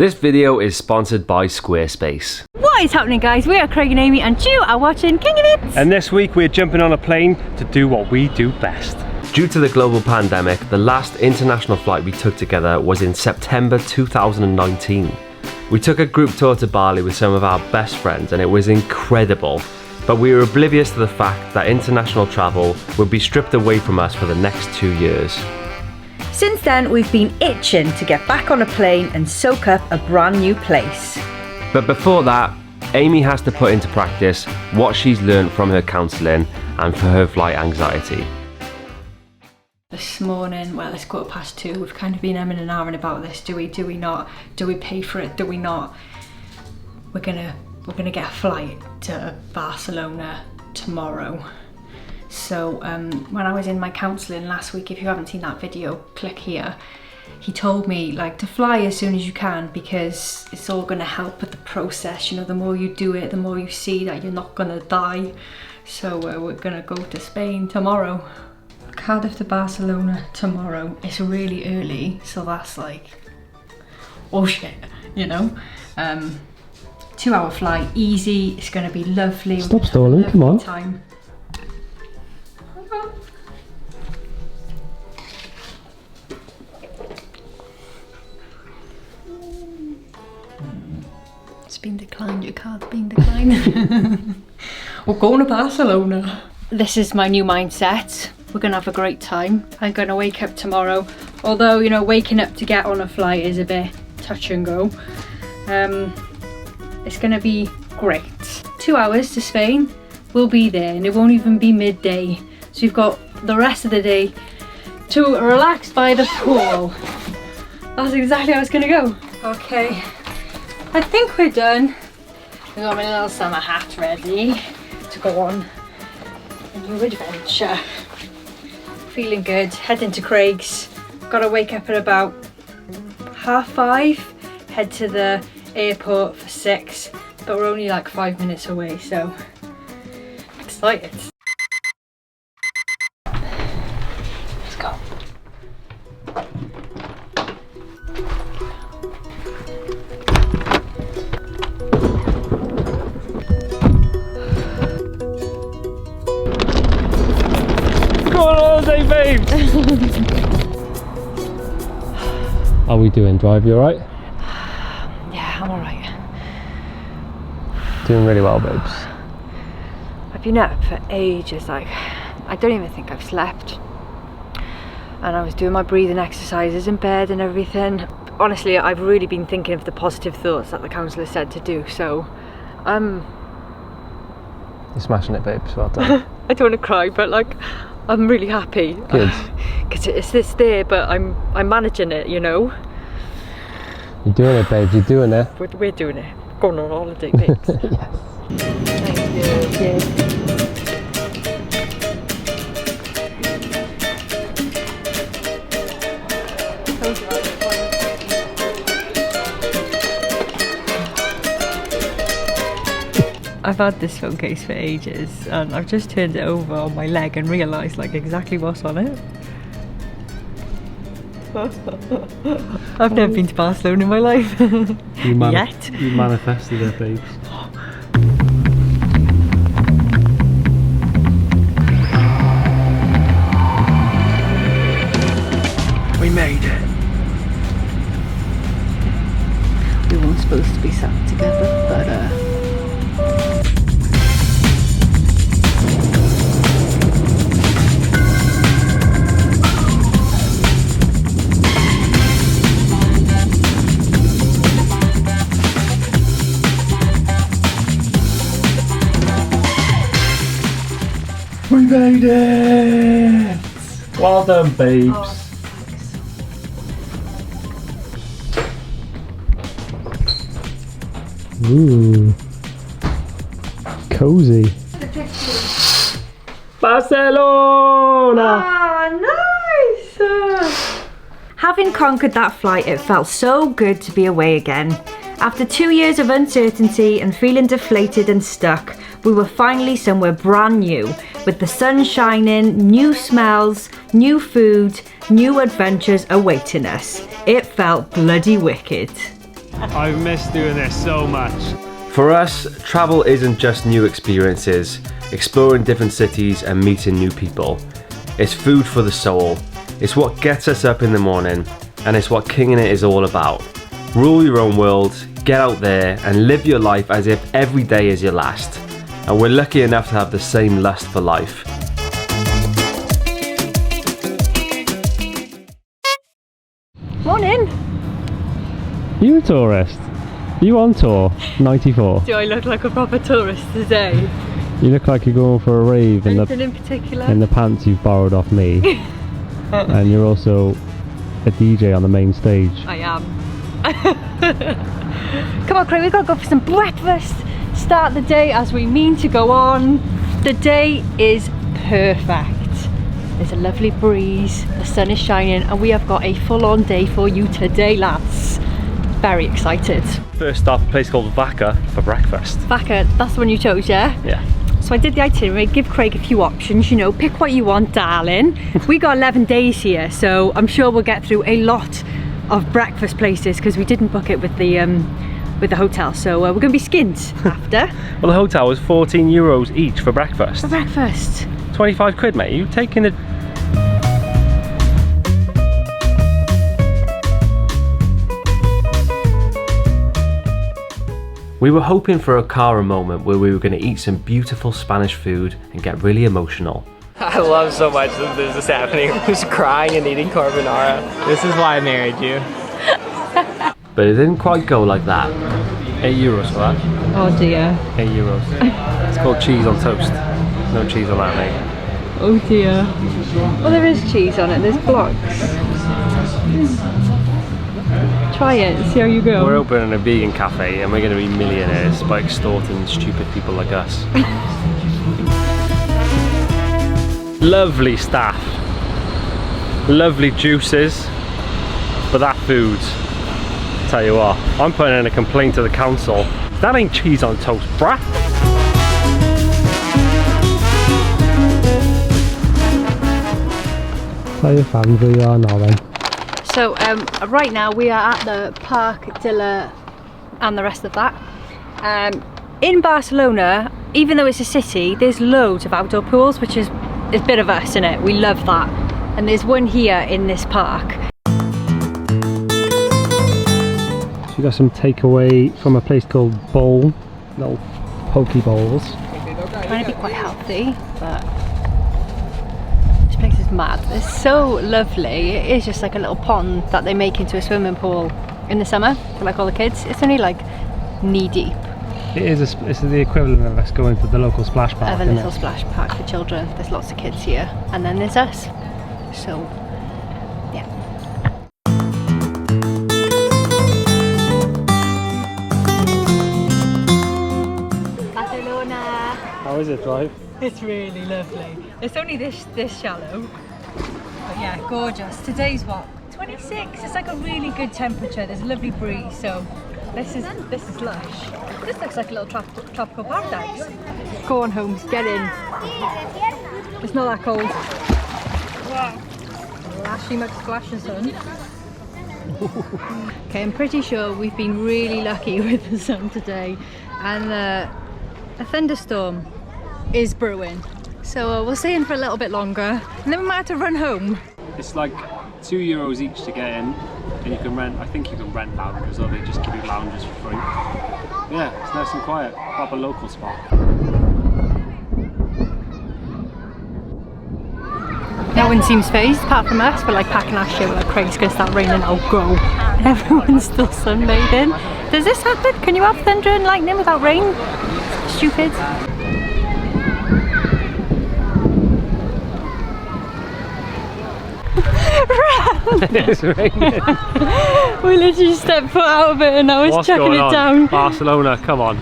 This video is sponsored by Squarespace. What is happening, guys? We are Craig and Amy and you are watching King of It. And this week we're jumping on a plane to do what we do best. Due to the global pandemic, the last international flight we took together was in September 2019. We took a group tour to Bali with some of our best friends and it was incredible. But we were oblivious to the fact that international travel would be stripped away from us for the next 2 years. Since then, we've been itching to get back on a plane and soak up a brand new place. But before that, Aimee has to put into practice what she's learned from her counselling and for her flight anxiety. This morning, well, it's 2:15. We've kind of been umming and ahhing about this. Do we not? Do we pay for it? Do we not? We're gonna get a flight to Barcelona tomorrow. So when I was in my counselling last week, if you haven't seen that video, click here. He told me like to fly as soon as you can because it's all gonna help with the process. You know, the more you do it, the more you see that you're not gonna die. So we're gonna go to Spain tomorrow. Cardiff to Barcelona tomorrow. It's really early, so that's like, oh shit, you know. 2-hour flight, easy. It's gonna be lovely. Stop stalling, come on. Time. It's been declined, your card's been declined. We're going to Barcelona. This is my new mindset. We're gonna have a great time. I'm gonna wake up tomorrow. Although, you know, waking up to get on a flight is a bit touch and go. It's gonna be great. 2 hours to Spain. We'll be there and it won't even be midday. So you've got the rest of the day to relax by the pool. That's exactly how it's gonna go. Okay. I think we're done. I've got my little summer hat ready to go on a new adventure. Feeling good, heading to Craig's. Gotta wake up at about 5:30, head to the airport for 6, but we're only like 5 minutes away, so excited. Let's go. Holiday, babe! How are we doing? Drive, you alright? Yeah, I'm alright. Doing really well, babes. I've been up for ages, like, I don't even think I've slept. And I was doing my breathing exercises in bed and everything. Honestly, I've really been thinking of the positive thoughts that the counsellor said to do, so, You're smashing it, babes, well done. I don't want to cry, but like, I'm really happy. Good. Because it's this there, but I'm managing it, you know? You're doing it, babes, you're doing it. We're doing it. Going on holiday, babes. Yes. Thank you. Yeah. I've had this phone case for ages and I've just turned it over on my leg and realised like exactly what's on it. I've never been to Barcelona in my life. Yet. You manifested it, babes. We made it. We weren't supposed to be sat together, but we made it! Well done, babes. oh, Ooh. Cozy. Barcelona! Ah, nice! Having conquered that flight, it felt so good to be away again. After 2 years of uncertainty and feeling deflated and stuck, we were finally somewhere brand new, with the sun shining, new smells, new food, new adventures awaiting us. It felt bloody wicked. I've missed doing this so much. For us, travel isn't just new experiences, exploring different cities and meeting new people. It's food for the soul. It's what gets us up in the morning, and it's what kinging it is all about. Rule your own world, get out there and live your life as if every day is your last. And we're lucky enough to have the same lust for life. Morning! You a tourist? You on tour? 94. Do I look like a proper tourist today? You look like you're going for a rave in Anything in particular? the pants you've borrowed off me. And you're also a DJ on the main stage. I am. Come on, Craig, we've got to go for some breakfast. Start the day as we mean to go on. The day is perfect. There's a lovely breeze, the sun is shining, and we have got a full-on day for you today, lads. Very excited. First stop, a place called Vaca for breakfast. Vaca, that's the one you chose, yeah? Yeah. So I did the itinerary, give Craig a few options, you know, pick what you want, darling. We got 11 days here, so I'm sure we'll get through a lot of breakfast places because we didn't book it with the hotel, so we're going to be skinned after. Well, the hotel was €14 each for breakfast. For breakfast. 25 quid, mate. You taking the... We were hoping for a Cara moment where we were going to eat some beautiful Spanish food and get really emotional. I love so much that this is happening. Just crying and eating carbonara. This is why I married you. But it didn't quite go like that. €8 for that. Oh dear. €8. It's called cheese on toast. No cheese on that, mate. Oh dear. Well, there is cheese on it, there's blocks. Try it, see how you go. We're opening a vegan cafe and we're going to be millionaires by extorting stupid people like us. Lovely staff, lovely juices, but that food, tell you what, I'm putting in a complaint to the council. That ain't cheese on toast, bruh. Tell your fans who you are now then. So right now we are at the Parc de la and the rest of that. In Barcelona, even though it's a city, there's loads of outdoor pools, which is a bit of us, isn't it? We love that. And there's one here in this park. So you got some takeaway from a place called Bowl, little poke bowls. Trying to be quite healthy, but this place is mad. It's so lovely. It is just like a little pond that they make into a swimming pool in the summer for like all the kids. It's only like knee deep. It's the equivalent of us going to the local splash park. I have a little splash park for children. There's lots of kids here, and then there's us. So, yeah. Barcelona. How is it, drive? It's really lovely. It's only this shallow, but yeah, gorgeous. Today's what? 26. It's like a really good temperature. There's a lovely breeze, so this is lush. This looks like a little tropical paradise. Go on, Holmes, get in. It's not that cold. Lashy McSplash sun. Okay, I'm pretty sure we've been really lucky with the sun today, and a thunderstorm is brewing. So we'll stay in for a little bit longer, and then we might have to run home. It's like €2 each to get in, and you can rent, I think you can rent lounges, or they just give you lounges for free. Yeah, it's nice and quiet, proper local spot. No one seems phased apart from us. We're like packing our shit. We're like, Craig's gonna start raining, oh go. Everyone's still sunbathing. Does this happen? Can you have thunder and lightning without rain? Stupid. It's raining. We literally stepped foot out of it and now it's chucking it down. Barcelona, come on.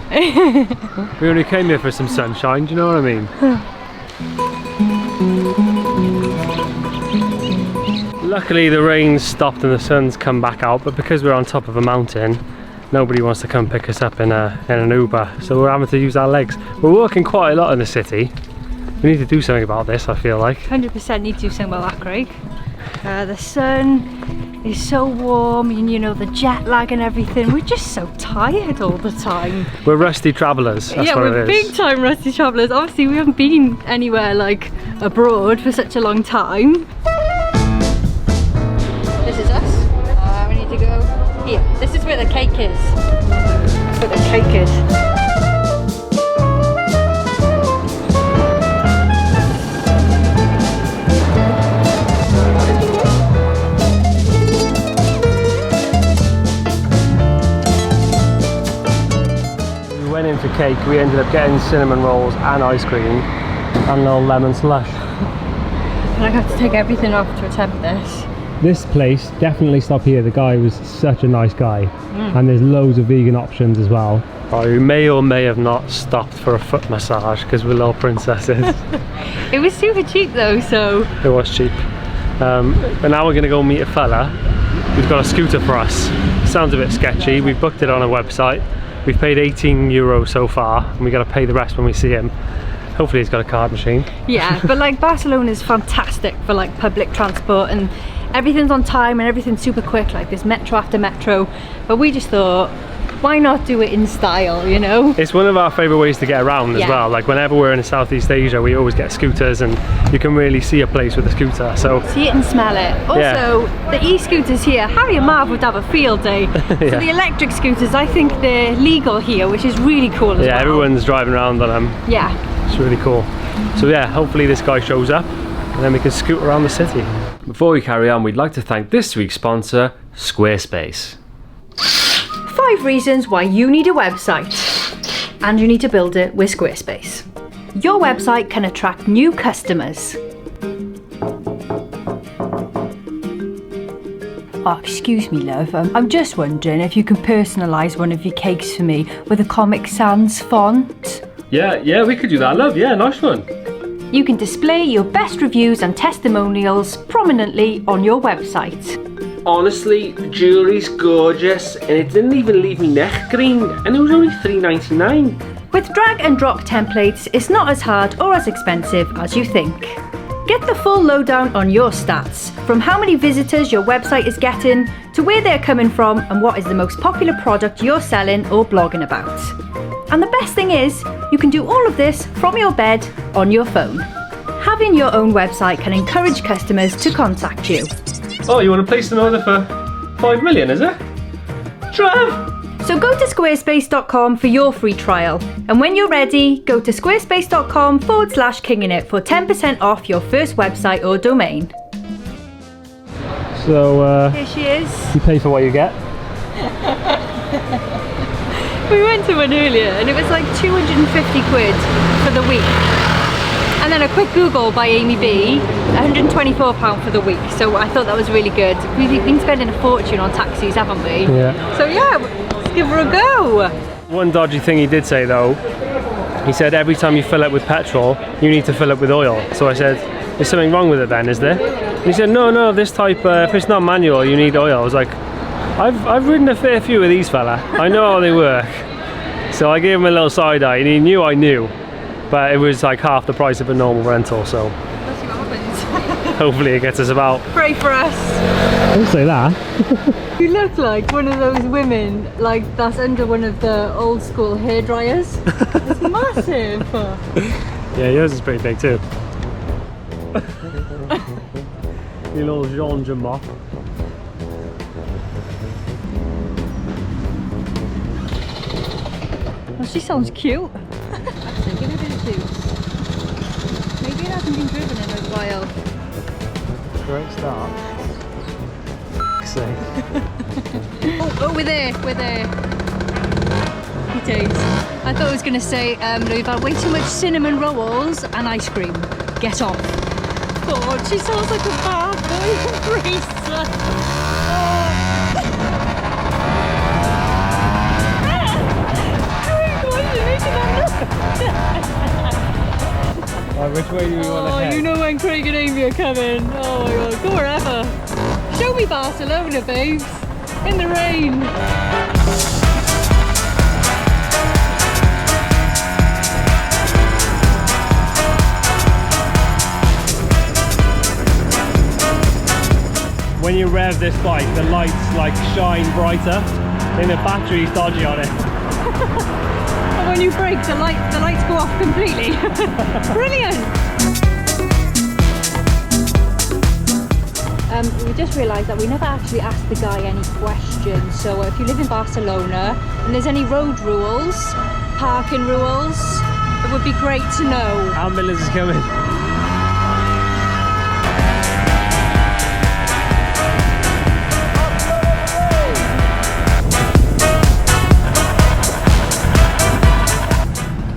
We only came here for some sunshine, do you know what I mean? Luckily the rain's stopped and the sun's come back out, but because we're on top of a mountain, nobody wants to come pick us up in an Uber, so we're having to use our legs. We're walking quite a lot in the city. We need to do something about this, I feel like. 100% need to do something about that, Craig. The sun is so warm, and you know, the jet lag and everything. We're just so tired all the time. We're rusty travellers. That's yeah, what we're it is. big time rusty travellers. Obviously, we haven't been anywhere like abroad for such a long time. This is us. We need to go here. This is where the cake is. That's where the cake is. We went in for cake, we ended up getting cinnamon rolls and ice cream and a little lemon slush. And I have to take everything off to attempt this. This place, definitely stop here. The guy was such a nice guy. And there's loads of vegan options as well. We may or may have not stopped for a foot massage because we're little princesses. It was super cheap though, so. It was cheap. But now we're going to go meet a fella who's got a scooter for us. Sounds a bit sketchy. We've booked it on a website. We've paid €18 so far, and we got to pay the rest when we see him. Hopefully he's got a card machine. Yeah, but like Barcelona is fantastic for like public transport, and everything's on time and everything's super quick, like there's metro after metro. But we just thought, why not do it in style, you know? It's one of our favourite ways to get around as well. Like whenever we're in Southeast Asia, we always get scooters, and you can really see a place with a scooter. So see it and smell it. Also, the e-scooters here, Harry and Marv would have a field day. So the electric scooters, I think they're legal here, which is really cool as well. Yeah, everyone's driving around on them. Yeah. It's really cool. So yeah, hopefully this guy shows up and then we can scoot around the city. Before we carry on, we'd like to thank this week's sponsor, Squarespace. 5 reasons why you need a website, and you need to build it with Squarespace. Your website can attract new customers. Oh, excuse me, love. I'm just wondering if you can personalise one of your cakes for me with a Comic Sans font. Yeah, we could do that, love. Yeah, nice one. You can display your best reviews and testimonials prominently on your website. Honestly, the jewellery's gorgeous, and it didn't even leave me neck green, and it was only $3.99. With drag and drop templates, it's not as hard or as expensive as you think. Get the full lowdown on your stats, from how many visitors your website is getting, to where they're coming from and what is the most popular product you're selling or blogging about. And the best thing is, you can do all of this from your bed on your phone. Having your own website can encourage customers to contact you. Oh, you want to place an order for 5 million, is it? Trav! So go to squarespace.com for your free trial. And when you're ready, go to squarespace.com/kingingit for 10% off your first website or domain. So, Here she is. you pay for what you get. We went to one earlier and it was like 250 quid for the week. And then a quick Google by Aimee B, £124 for the week. So I thought that was really good. We've been spending a fortune on taxis, haven't we? Yeah. So yeah, let's give her a go. One dodgy thing he did say though, he said every time you fill it with petrol, you need to fill it with oil. So I said, is something wrong with it then, is there? And he said, no, this type, if it's not manual, you need oil. I was like, I've ridden a fair few of these, fella. I know how they work. So I gave him a little side eye, and he knew I knew. But it was like half the price of a normal rental, so Let's see what happens. hopefully it gets us about. Pray for us. Don't say that. You look like one of those women, like that's under one of the old school hair dryers. It's massive. Yeah, yours is pretty big too. You little Jean Jamot. Well, she sounds cute. Actually, give it a bit of juice. Maybe it hasn't been driven in a while. Great start. Oh, we're there. It is. I thought I was going to say, no, you've had way too much cinnamon rolls and ice cream. Get off. God, she sounds like a bad boy racer. Which way do you want to head? You know when Craig and Aimee are coming. Oh my god, go wherever. Show me Barcelona, babes. In the rain. rev this bike, the lights like shine brighter. I think the battery's dodgy on it. And when you brake, the lights go off completely. Brilliant. We just realised that we never actually asked the guy any questions. So if you live in Barcelona and there's any road rules, parking rules, it would be great to know. Ambulance is coming.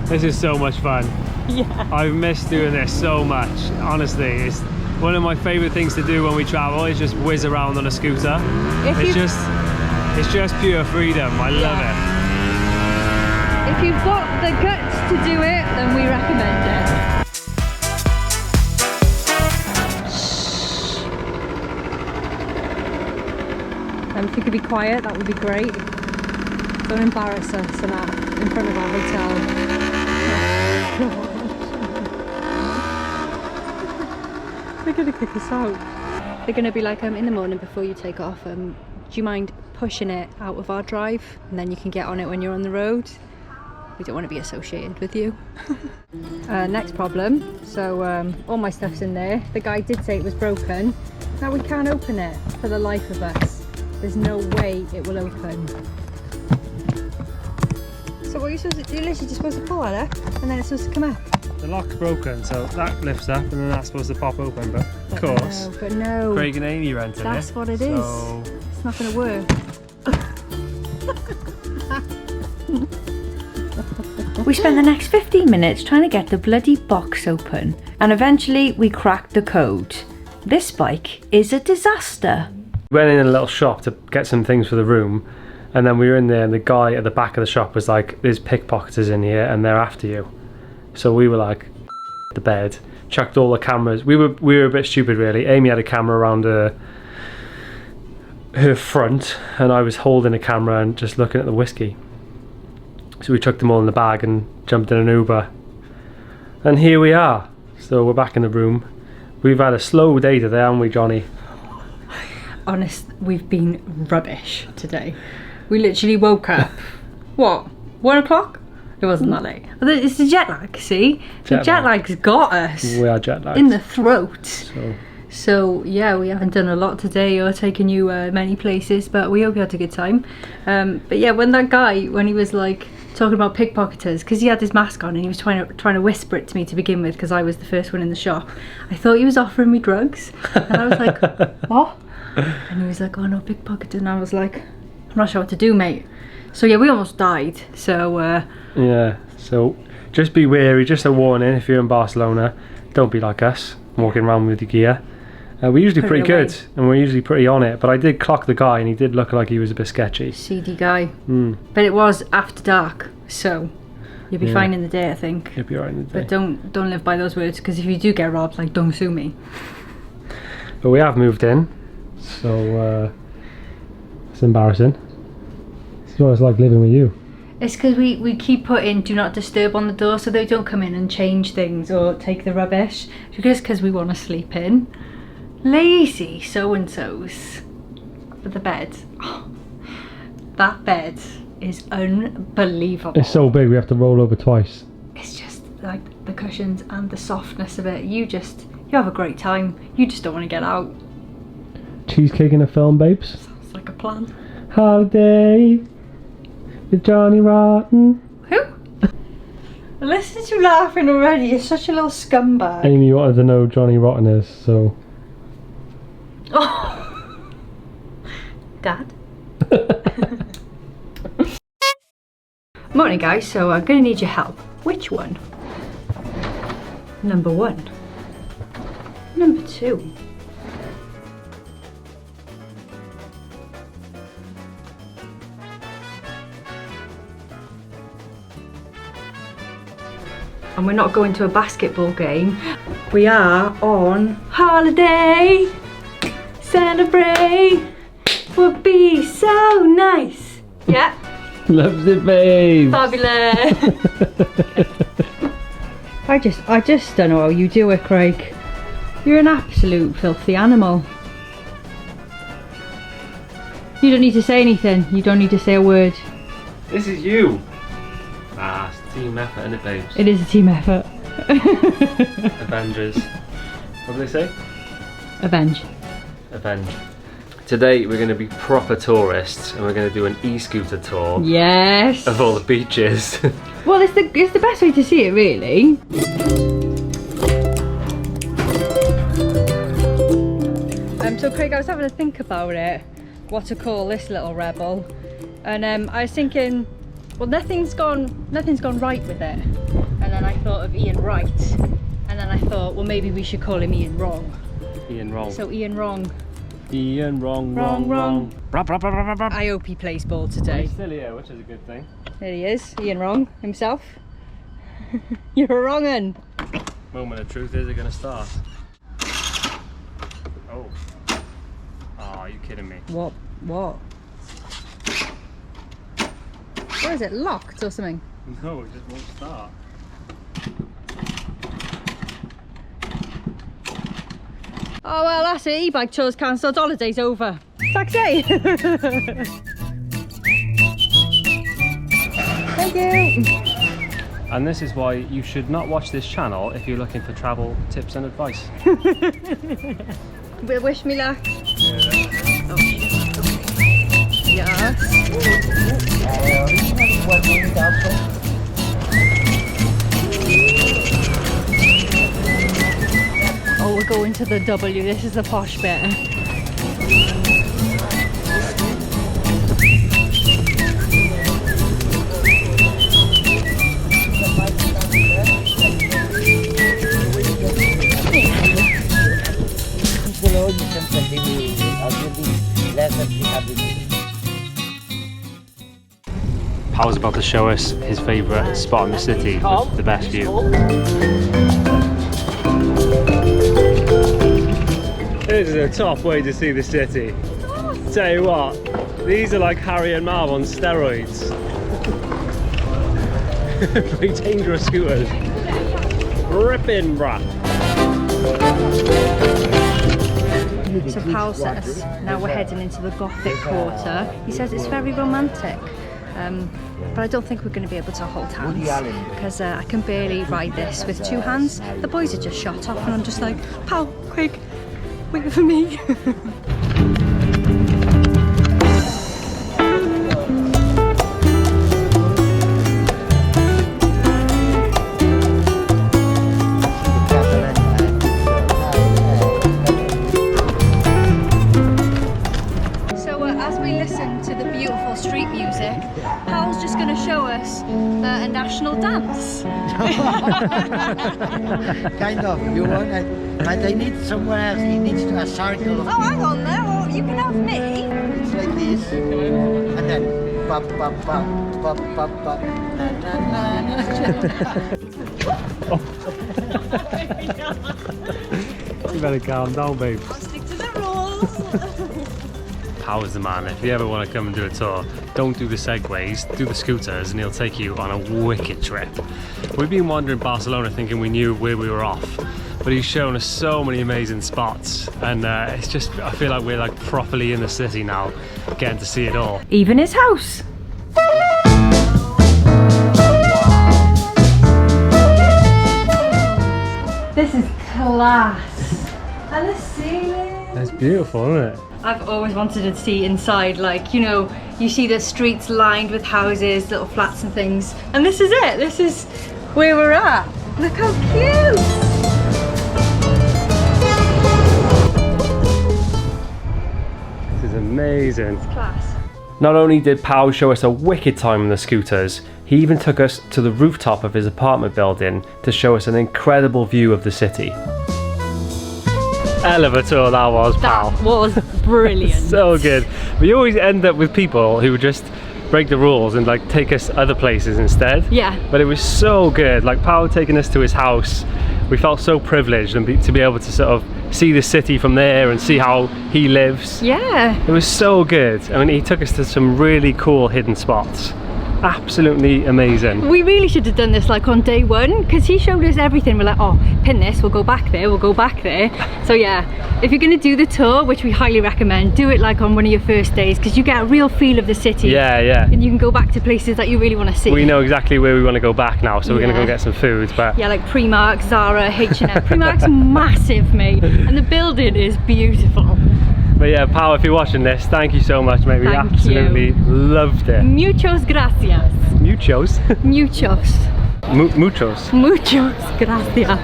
This is so much fun. Yeah. I've missed doing this so much. Honestly, it's one of my favourite things to do when we travel is just whiz around on a scooter. It's just pure freedom. I love it. If you've got the guts to do it, then we recommend it. If you could be quiet, that would be great. Don't embarrass us in front of our hotel. They're gonna kick us out. They're gonna be like, in the morning before you take off, do you mind pushing it out of our drive? And then you can get on it when you're on the road. We don't want to be associated with you. Next problem. So all my stuff's in there. The guy did say it was broken. Now we can't open it for the life of us. There's no way it will open. So what are you supposed to do? You're literally just supposed to pull at it and then it's supposed to come up. The lock's broken, so that lifts up and then that's supposed to pop open, but of course. But no. Craig and Aimee rented it. That's what it is. So It's not going to work. We spent the next 15 minutes trying to get the bloody box open, and eventually we cracked the code. This bike is a disaster. we went in a little shop to get some things for the room, and then we were in there and the guy at the back of the shop was like, there's pickpocketers in here and they're after you. So we were like, the bed, chucked all the cameras. We were a bit stupid really. Aimee had a camera around her front and I was holding a camera and just looking at the whiskey. So we chucked them all in the bag and jumped in an Uber. And here we are. So we're back in the room. We've had a slow day today, haven't we, Johnny? Honest, we've been rubbish today. We literally woke up, what, 1 o'clock? It wasn't that late. It's the jet lag, see? The jet lag's got us. We are jet lagged. In the throat. So yeah, we haven't done a lot today or taken you many places, but we hope you had a good time. But yeah, when that guy, when he was like talking about pickpocketers, because he had his mask on and he was trying to whisper it to me to begin with, because I was the first one in the shop, I thought he was offering me drugs. And I was like, what? And he was like, oh no, pickpocketer. And I was like, I'm not sure what to do, mate. So yeah, we almost died. So yeah, so just be wary, just a warning if you're in Barcelona, don't be like us, walking around with your gear. We're usually pretty good and we're usually pretty on it, but I did clock the guy and he did look like he was a bit sketchy. seedy guy. But it was after dark, so you'll be fine in the day, I think. You'll be alright in the day. But don't live by those words, because if you do get robbed, like, don't sue me. But we have moved in, so it's embarrassing. This is what it's like living with you. It's because we keep putting do not disturb on the door so they don't come in and change things or take the rubbish. Just because we want to sleep in. Lazy so-and-sos. But the bed, that bed is unbelievable. It's so big we have to roll over twice. It's just like the cushions and the softness of it. You have a great time. You just don't want to get out. Cheesecake in a film, babes. Sounds like a plan. Holiday with Johnny Rotten. Who? Listen to you laughing already. You're such a little scumbag. Aimee wanted to know who Johnny Rotten is, so. Oh. Dad? Morning guys, so I'm going to need your help. Which one? Number 1. Number 2. And we're not going to a basketball game. We are on holiday. Celebrate. Would be so nice. Yeah. Loves it, babe. Fabulous. I just don't know how you do it, Craig. You're an absolute filthy animal. You don't need to say anything. You don't need to say a word. This is you. Ah, it's a team effort, isn't it, babes? It is a team effort. Avengers. What do they say? Avenge. Avenge. Today we're going to be proper tourists and we're going to do an e-scooter tour Yes. of all the beaches. Well, it's the best way to see it, really. So Craig, I was having a think about it, what to call this little rebel, and I was thinking, well, nothing's gone right with it, and then I thought of Ian Right, and then I thought, well, maybe we should call him Ian Wrong. Ian Wrong. So Ian Wrong. Ian Wrong. I hope he plays ball today. He's still here, which is a good thing. There he is, Ian Wrong himself. You're a wrong un. Moment of truth, is it going to start? Oh. Oh, are you kidding me? What? What is it, locked or something? No, it just won't start. Oh well, that's it, e-bike tour's cancelled, holiday's over. Taxi! Thank you! And this is why you should not watch this channel if you're looking for travel tips and advice. Wish me luck. Yes. Oh, we're going to the W. This is the posh bit. Paul's about to show us his favourite spot in the city with the best view. This is a top way to see the city. Tell you what, these are like Harry and Marv on steroids. Very dangerous scooters. Ripping, bruh. So Powell says now we're heading into the Gothic Quarter. He says it's very romantic. But I don't think we're going to be able to hold hands because I can barely ride this with two hands. The boys are just shot off and I'm just like, Powell, quick, wait for me. As we listen to the beautiful street music, Powell's just going to show us a national dance. Kind of. You want it, but I need somewhere else. He needs a circle of Oh, hang on there. Well, you can have me. It's like this, and then pop, pop, pop, pop, pop, pop, na na na na. You better calm down, babe. Stick to the rules. Powell's the man. If you ever want to come and do a tour, don't do the segways, do the scooters and he'll take you on a wicked trip. We've been wandering Barcelona thinking we knew where we were off, but he's shown us so many amazing spots and it's just, I feel like we're like properly in the city now, getting to see it all. Even his house. This is class. And the ceiling. That's beautiful, isn't it? I've always wanted to see inside, like, you know, you see the streets lined with houses, little flats and things. And this is it. This is where we're at. Look how cute. This is amazing. It's class. Not only did Powell show us a wicked time on the scooters, he even took us to the rooftop of his apartment building to show us an incredible view of the city. Hell of a tour that was, pal. That was brilliant. So good. We always end up with people who just break the rules and like take us other places instead. Yeah. But it was so good. Like Powell taking us to his house. We felt so privileged and to be able to sort of see the city from there and see how he lives. Yeah. It was so good. I mean, he took us to some really cool hidden spots. absolutely amazing. We really should have done this like on day one, because he showed us everything. We're like, oh, pin this, we'll go back there, we'll go back there. So yeah, if you're gonna do the tour, which we highly recommend, do it like on one of your first days, because you get a real feel of the city. Yeah, yeah. And you can go back to places that you really want to see. We know exactly where we want to go back now, so we're gonna go get some food. But yeah, like Primark, Zara, H&M. Primark's massive, mate, and the building is beautiful. But yeah, Pau, if you're watching this, thank you so much, mate. We Thank absolutely you. loved it. Muchos gracias. Muchos? Muchos. Muchos. Muchos gracias.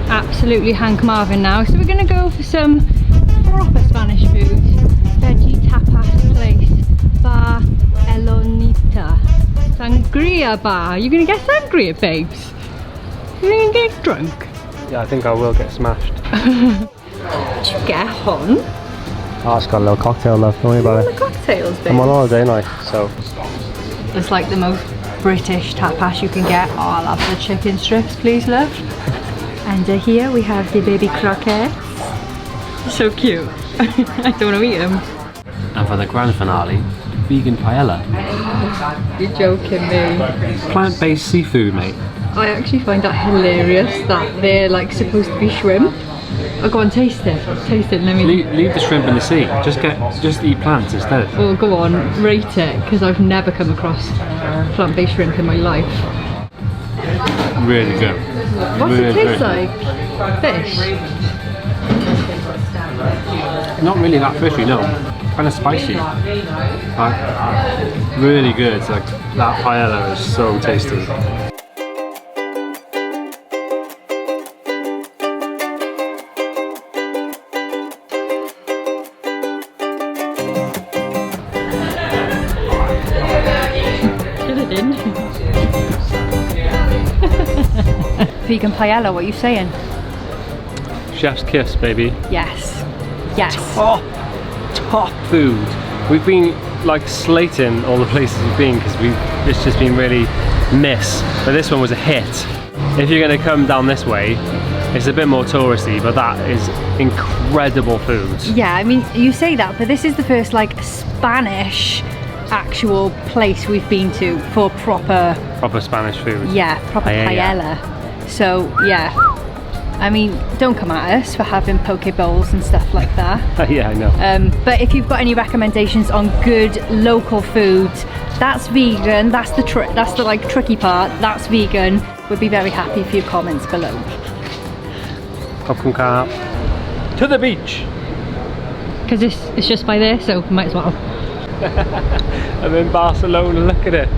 Absolutely Hank Marvin now. So we're gonna go for some proper Spanish food. Veggie tapas place. Bar Elonita. Sangria bar. You're gonna get sangria, babes? You're gonna get drunk? Yeah, I think I will get smashed. Did you get on? Oh, it's got a little cocktail left, don't worry about The it. cocktails, babe. I'm on holiday now, so. It's like the most British tapas you can get. Oh, I'll have the chicken strips, please, love. And here we have the baby croquettes. So cute. I don't want to eat them. And for the grand finale, vegan paella. You're joking me. Plant-based seafood, mate. I actually find that hilarious that they're like supposed to be shrimp. Oh, go on, taste it. Taste it. Let me. Leave the shrimp in the sea. Just eat plants instead. Oh, go on, rate it, because I've never come across plant-based shrimp in my life. Really good. What's Really it taste good. like? Fish? Not really that fishy, no. Kind of spicy. Really good. Like that paella is so tasty. Vegan paella, what are you saying? Chef's kiss, baby. Yes. Yes. Top food. We've been like slating all the places we've been because it's just been really miss. But this one was a hit. If you're gonna come down this way, it's a bit more touristy, but that is incredible food. Yeah, I mean, you say that, but this is the first like Spanish actual place we've been to for proper Spanish food. Yeah, proper paella. So yeah, I mean, don't come at us for having poke bowls and stuff like that. Yeah, I know. But if you've got any recommendations on good local food, that's vegan. That's the like tricky part. That's vegan. We'd be very happy for your comments below. Popcorn car. To the beach. Because it's just by there, so might as well. I'm in Barcelona. Look at it.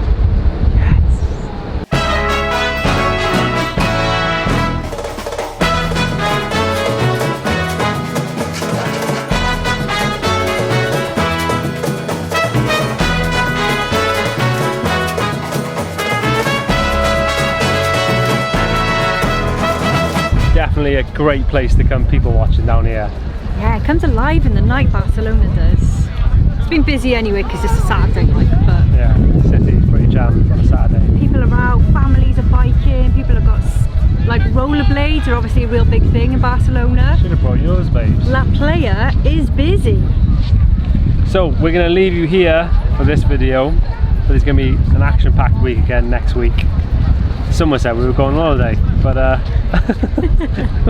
Definitely a great place to come people watching down here. Yeah, it comes alive in the night, Barcelona does. It's been busy anyway because it's a Saturday night, but yeah, the city's pretty jammed on a Saturday. People are out, families are biking, people have got like rollerblades are obviously a real big thing in Barcelona. Should have brought yours, babes. La Playa is busy. So we're going to leave you here for this video, but there's going to be an action-packed week again next week. Someone said we were going on holiday, but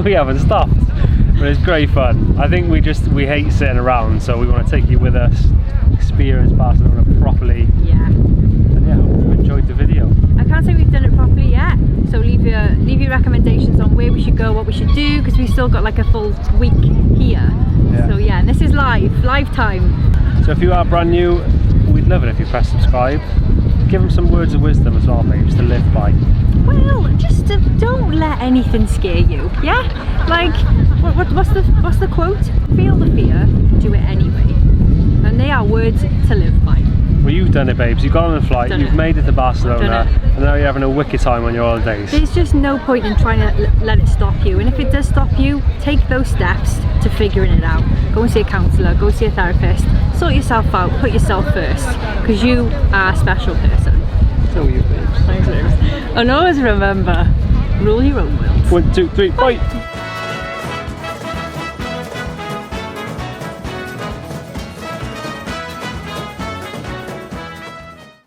we haven't stopped. But it's great fun. I think we hate sitting around, so we want to take you with us, experience Barcelona properly. Yeah. And yeah, hope you enjoyed the video. I can't say we've done it properly yet, so leave your recommendations on where we should go, what we should do, because we've still got like a full week here. Yeah. So yeah, and this is live time. So if you are brand new, we'd love it if you press subscribe. Give them some words of wisdom as well, babes, to live by. Well, just don't let anything scare you. Yeah, like what's the quote? Feel the fear, do it anyway. And they are words to live by. Well, you've done it, babes. You've gone on a flight, you've made it to Barcelona, and now you're having a wicked time on your holidays. There's just no point in trying to let it stop you. And if it does stop you, take those steps to figuring it out. Go and see a counsellor, go see a therapist, sort yourself out, put yourself first, because you are a special person. So are you, babes. Thanks, babes. And always remember, rule your own world. 1, 2, 3, bye!